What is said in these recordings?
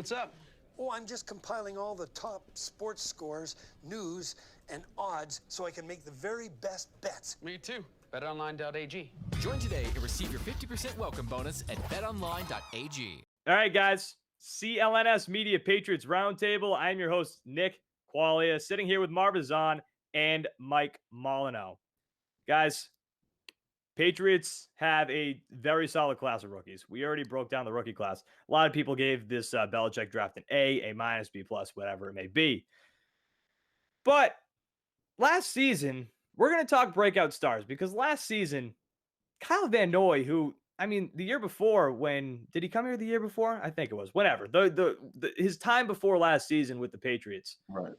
What's up? Oh, I'm just compiling all the top sports scores, news, and odds so I can make the very best bets. Me too. BetOnline.ag. Join today and receive your 50% welcome bonus at betonline.ag. All right, guys. CLNS Media Patriots Roundtable. I'm your host, Nick Qualia, sitting here with Marv and Mike Molyneux. Guys, Patriots have a very solid class of rookies. We already broke down the rookie class. A lot of people gave this Belichick draft an A minus, B plus, whatever it may be. But last season, we're going to talk breakout stars because last season, Kyle Van Noy, who, I mean, the year before, did he come here the year before? I think it was. Whatever. His time before last season with the Patriots, right?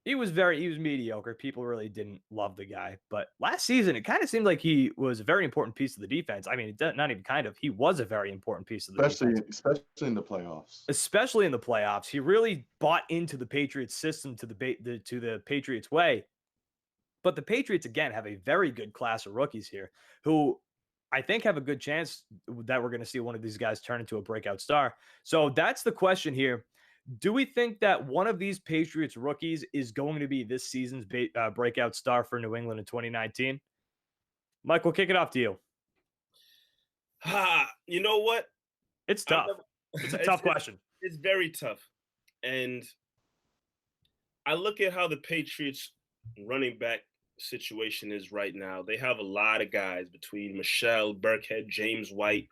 He was mediocre. People really didn't love the guy. But last season, it kind of seemed like he was a very important piece of the defense. I mean, not even kind of. He was a very important piece of the defense. Especially in the playoffs. Especially in the playoffs. He really bought into the Patriots system, to the Patriots way. But the Patriots, again, have a very good class of rookies here who I think have a good chance that we're going to see one of these guys turn into a breakout star. So that's the question here. Do we think that one of these Patriots rookies is going to be this season's breakout star for New England in 2019? Mike, we'll kick it off to you. You know what? It's tough. It's a tough question. It's very tough. And I look at how the Patriots running back situation is right now. They have a lot of guys between Michelle, Burkhead, James White,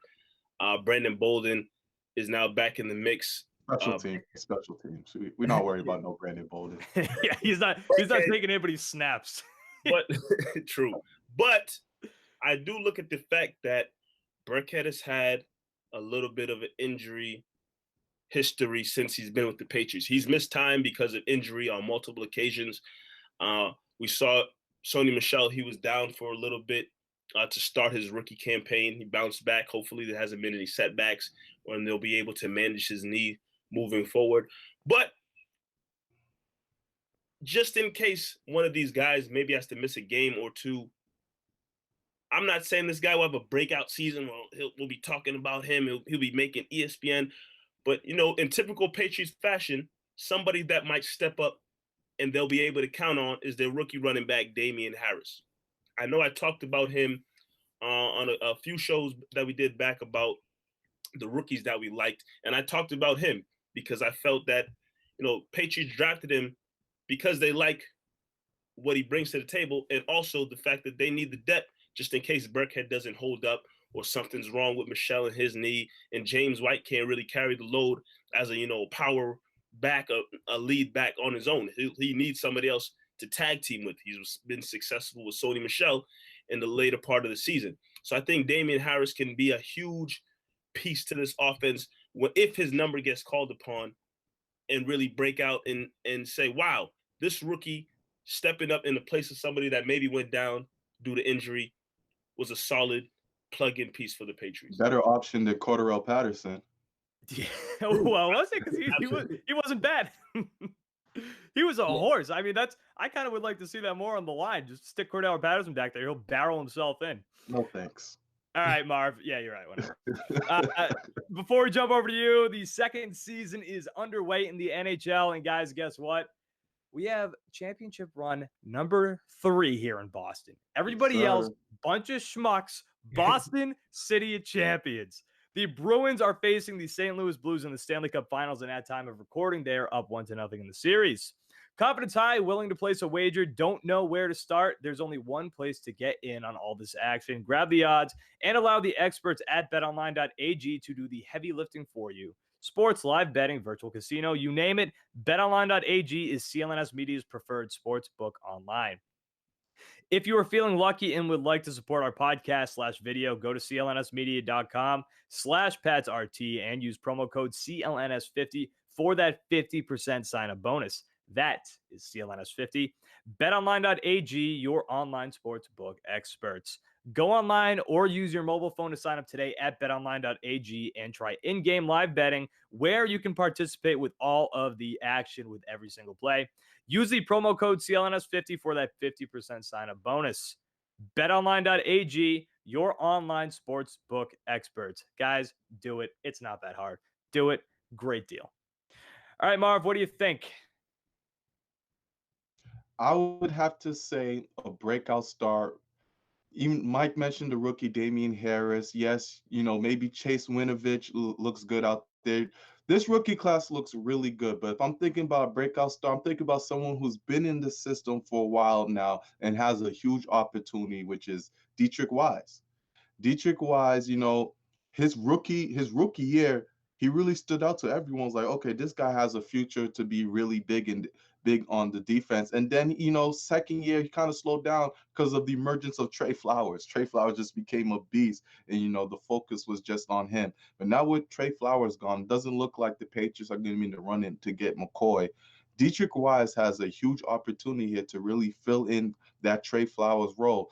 Brandon Bolden is now back in the mix. Special teams. We're not worried about no Brandon Bolden. Yeah, he's not taking anybody's snaps. But true. But I do look at the fact that Burkhead has had a little bit of an injury history since he's been with the Patriots. He's missed time because of injury on multiple occasions. We saw Sony Michel, he was down for a little bit to start his rookie campaign. He bounced back. Hopefully there hasn't been any setbacks when they'll be able to manage his knee moving forward. But just in case one of these guys maybe has to miss a game or two, I'm not saying this guy will have a breakout season. We'll be talking about him. He'll be making ESPN. But, you know, in typical Patriots fashion, somebody that might step up and they'll be able to count on is their rookie running back, Damien Harris. I know I talked about him on a few shows that we did back about the rookies that we liked. And I talked about him because I felt that, you know, Patriots drafted him because they like what he brings to the table and also the fact that they need the depth just in case Burkhead doesn't hold up or something's wrong with Michelle and his knee and James White can't really carry the load as a, you know, power back, a lead back on his own. He needs somebody else to tag team with. He's been successful with Sony Michel in the later part of the season. So I think Damien Harris can be a huge piece to this offense if his number gets called upon and really break out and say, wow, this rookie stepping up in the place of somebody that maybe went down due to injury was a solid plug-in piece for the Patriots. Better option than Cordarrelle Patterson. Yeah, well, was it? Because he wasn't bad. He was a horse. I mean, I kind of would like to see that more on the line. Just stick Cordarrelle Patterson back there. He'll barrel himself in. No thanks. All right, Marv. Yeah, you're right. Whatever. Before we jump over to you, the second season is underway in the NHL. And guys, guess what? We have championship run number 3 here in Boston. Everybody else, bunch of schmucks. Boston City of Champions. The Bruins are facing the St. Louis Blues in the Stanley Cup Finals, and at time of recording, they are up 1-0 in the series. Confidence high, willing to place a wager, don't know where to start. There's only one place to get in on all this action. Grab the odds and allow the experts at betonline.ag to do the heavy lifting for you. Sports, live betting, virtual casino, you name it, betonline.ag is CLNS Media's preferred sports book online. If you are feeling lucky and would like to support our podcast / video, go to clnsmedia.com/PatsRT and use promo code CLNS50 for that 50% sign-up bonus. That is CLNS50. BetOnline.ag, your online sports book experts. Go online or use your mobile phone to sign up today at betonline.ag and try in-game live betting where you can participate with all of the action with every single play. Use the promo code CLNS50 for that 50% sign-up bonus. BetOnline.ag, your online sports book experts. Guys, do it. It's not that hard. Do it. Great deal. All right, Marv, what do you think? I would have to say a breakout star. Even Mike mentioned the rookie Damien Harris. Yes, maybe Chase Winovich looks good out there. This rookie class looks really good. But if I'm thinking about a breakout star, I'm thinking about someone who's been in the system for a while now and has a huge opportunity, which is Dietrich Wise. Dietrich Wise, his rookie year, he really stood out to everyone's like, okay, this guy has a future to be really big on the defense. And then, second year, he kind of slowed down because of the emergence of Trey Flowers. Trey Flowers just became a beast, and, the focus was just on him. But now with Trey Flowers gone, it doesn't look like the Patriots are going to be in the run-in to get McCoy. Dietrich Wise has a huge opportunity here to really fill in that Trey Flowers role.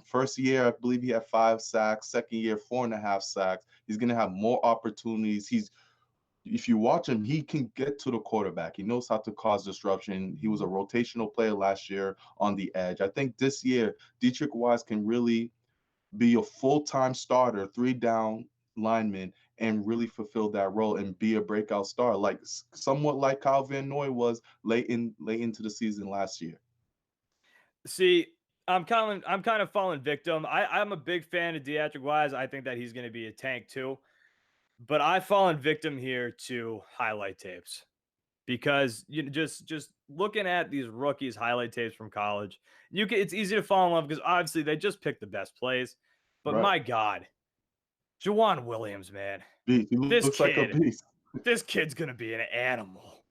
First year, I believe he had 5 sacks. Second year, 4.5 sacks. He's going to have more opportunities. If you watch him, he can get to the quarterback. He knows how to cause disruption. He was a rotational player last year on the edge. I think this year, Dietrich Wise can really be a full-time starter, 3-down lineman, and really fulfill that role and be a breakout star, somewhat like Kyle Van Noy was late into the season last year. See, I'm kind of falling victim. I'm a big fan of Dietrich Wise. I think that he's going to be a tank too. But I've fallen victim here to highlight tapes because just looking at these rookies' highlight tapes from college, it's easy to fall in love because obviously they just pick the best plays. But Right. My God, Joejuan Williams, man, Beast. He looks like a beast. This kid's gonna be an animal.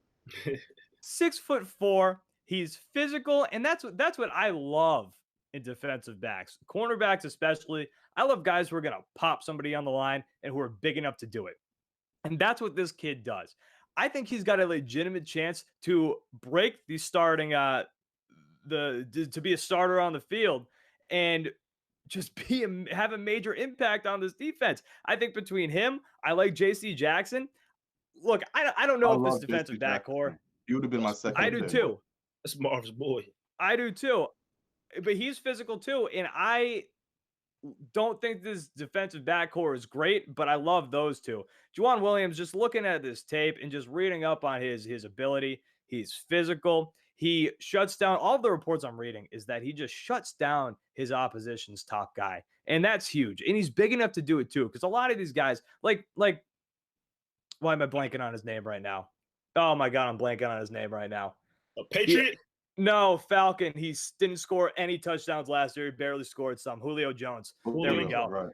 6'4", he's physical, and that's what I love in defensive backs, cornerbacks especially. I love guys who are gonna pop somebody on the line and who are big enough to do it, and that's what this kid does. I think he's got a legitimate chance to break the starting to be a starter on the field and just have a major impact on this defense. I think between him, I like J.C. Jackson. Look, I don't know if this defensive backcourt. He would have been my second. I do too. That's Marv's boy. I do too. But he's physical too, and I don't think this defensive backcourt is great, but I love those two. Joejuan Williams, just looking at this tape and just reading up on his ability, he's physical. He shuts down, all the reports I'm reading is that he just shuts down his opposition's top guy. And that's huge. And he's big enough to do it too. Because a lot of these guys, like, why am I blanking on his name right now? Oh my God, I'm blanking on his name right now. A Patriot? No, Falcon. He didn't score any touchdowns last year. He barely scored some. Julio Jones. There we go. Right.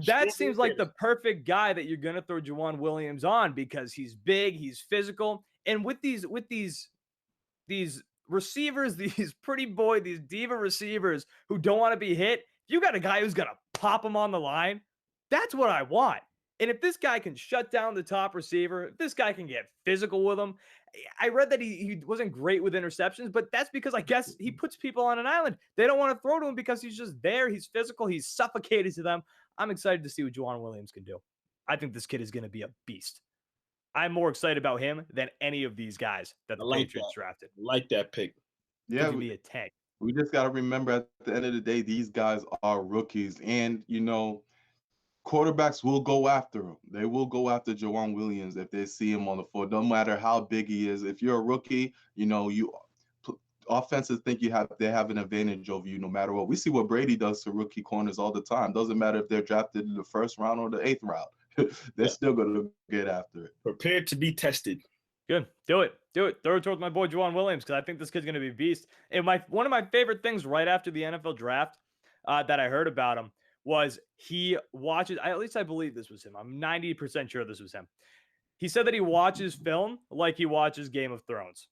That seems like the perfect guy that you're going to throw Joejuan Williams on because he's big, he's physical. And with these receivers, these diva receivers who don't want to be hit, you got a guy who's going to pop them on the line. That's what I want. And if this guy can shut down the top receiver, if this guy can get physical with him, I read that he wasn't great with interceptions, but that's because I guess he puts people on an island. They don't want to throw to him because he's just there. He's physical. He's suffocated to them. I'm excited to see what Joejuan Williams can do. I think this kid is going to be a beast. I'm more excited about him than any of these guys that the Patriots drafted. Like that pick. Yeah, be a tank. We just got to remember at the end of the day, these guys are rookies, and quarterbacks will go after him. They will go after Joejuan Williams if they see him on the field, no matter how big he is. If you're a rookie, offenses think they have an advantage over you no matter what. We see what Brady does to rookie corners all the time. Doesn't matter if they're drafted in the first round or the 8th round. They're still going to get after it. Prepared to be tested. Good. Do it. Throw it towards my boy Joejuan Williams because I think this kid's going to be a beast. And one of my favorite things right after the NFL draft that I heard about him was he watches, at least I believe this was him. I'm 90% sure this was him. He said that he watches film like he watches Game of Thrones.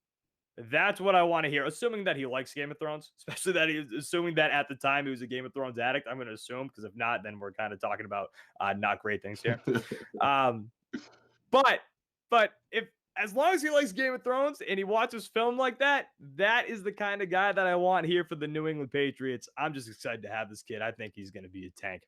That's what I want to hear, assuming that he likes Game of Thrones, especially that assuming that at the time he was a Game of Thrones addict. I'm going to assume, because if not, then we're kind of talking about not great things here. But if, as long as he likes Game of Thrones and he watches film like that, that is the kind of guy that I want here for the New England Patriots. I'm just excited to have this kid. I think he's going to be a tank.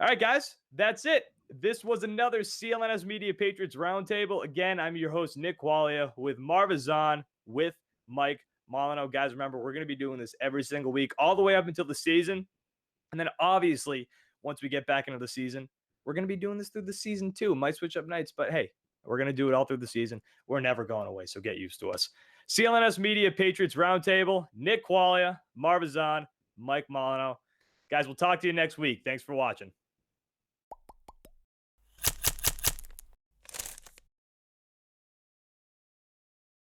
All right, guys, that's it. This was another CLNS Media Patriots Roundtable. Again, I'm your host, Nick Qualia, with Marv Azan, with Mike Molyneux. Guys, remember, we're going to be doing this every single week, all the way up until the season. And then, obviously, once we get back into the season, we're going to be doing this through the season too. Might switch up nights, but hey, We're going to do it all through the season. We're never going away, so get used to us. CLNS Media Patriots Roundtable, Nick Qualia, Marv, Mike Molyneux. Guys, we'll talk to you next week. Thanks for watching.